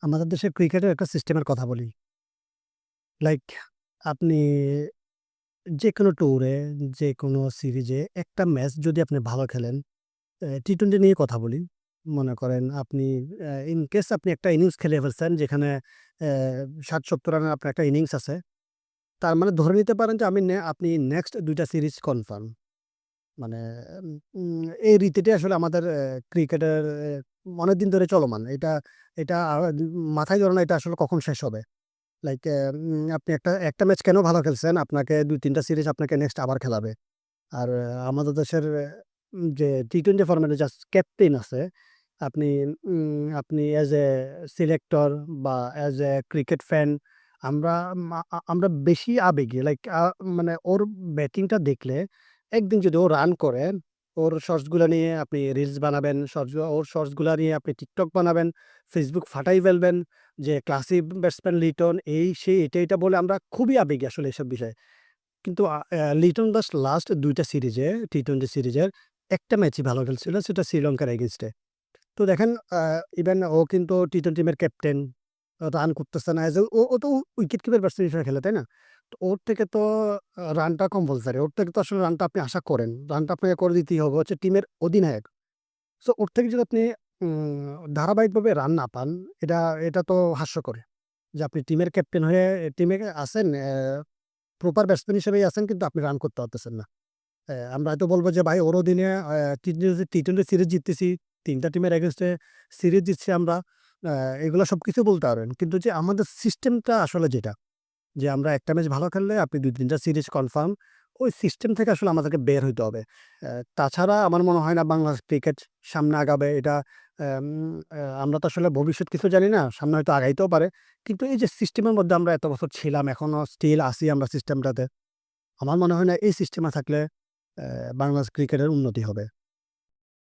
আমাদের দেশের ক্রিকেটের একটা সিস্টেমের কথা বলি। লাইক আপনি যেকোনো ট্যুরে, যেকোনো সিরিজে একটা ম্যাচ যদি আপনি ভালো খেলেন, টি-টোয়েন্টি নিয়ে কথা বলি। মনে করেন আপনি ইন কেস আপনি একটা ইনিংস খেলে ফেলছেন যেখানে ৬০-৭০ রানের আপনার একটা ইনিংস আছে। তার মানে ধরে নিতে পারেন যে আপনি নেক্সট ২ টা সিরিজ কনফার্ম। মানে এই রীতিটাই আসলে আমাদের ক্রিকেটের অনেকদিন ধরে চলমান। এটা মাথায় ধরে না এটা আসলে কখন শেষ হবে। লাইক আপনি একটা ম্যাচ কেন ভালো খেলছেন, আপনাকে ২-৩ টা সিরিজ আপনাকে নেক্সট আবার খেলাবে। আর আমাদের দেশের যে টি-টোয়েন্টি ফরম্যাটে জাস্ট ক্যাপ্টেন আছে। আপনি আপনি অ্যাজ এ সিলেক্টর বা অ্যাজ এ ক্রিকেট ফ্যান আমরা আমরা বেশি আবেগী। লাইক মানে ওর ব্যাটিংটা দেখলে একদিন যদি ও রান করে, ওর শটস গুলা নিয়ে আপনি রিলস বানাবেন, ওর শটস গুলা নিয়ে আপনি টিকটক বানাবেন, Facebook ফাটাই ফেলবেন যে ক্লাসি ব্যাটসম্যান লিটন এই সেই এটা বলে আমরা খুবই আবেগী আসলে এসব বিষয়ে। কিন্তু লিটন দাস লাস্ট ২ টা সিরিজে টি-টোয়েন্টি সিরিজের একটা ম্যাচই ভালো খেলছিল, সেটা শ্রীলঙ্কার এগেইনস্টে। তো দেখেন ইভেন ও কিন্তু টি-টোয়েন্টি টিমের ক্যাপ্টেন, রান করতেছে না। এজ এ ও তো উইকেট কিপার ব্যাটসম্যান হিসেবে খেলে, তাই না? তো ওর থেকে তো রানটা কম্পালসরি। ওর থেকে তো আসলে রানটা আপনি আশা করেন। রানটা আপনাকে করে দিতেই হবে। হচ্ছে টিমের অধিনায়ক। সো ওর থেকে যদি আপনি ধারাবাহিকভাবে রান না পান, এটা এটা তো হাস্যকর। যে আপনি টিমের ক্যাপ্টেন হয়ে টিমে আছেন, প্রপার ব্যাটসম্যান হিসেবেই আছেন কিন্তু আপনি রান করতে পারতেছেন না। আমরা হয়তো বলব যে ভাই ওর অধীনে টি-টোয়েন্টি সিরিজ জিততেছি, ৩ টা টিমের এগেইনস্টে সিরিজ জিতছি আমরা। আ এগুলা সবকিছু বলতে পারবেন। কিন্তু যে আমাদের সিস্টেমটা আসলে যেটা, যে আমরা একটা ম্যাচ ভালো খেললে আপনি ২-৩ টা সিরিজ কনফার্ম। ওই সিস্টেম থেকে আসলে আমাদেরকে বের হইতে হবে। তাছাড়া আমার মনে হয় না বাংলাদেশ ক্রিকেট সামনে আগাবে। এটা অ্যাম আমরা তো আসলে ভবিষ্যৎ কিছু জানি না। সামনে হয়তো আগাইতেও পারে। কিন্তু এই যে সিস্টেমের মধ্যে আমরা এত বছর ছিলাম, এখনো স্টিল আছি আমরা সিস্টেমটাতে। আমার মনে হয় না এই সিস্টেমে থাকলে বাংলাদেশ ক্রিকেটের উন্নতি হবে।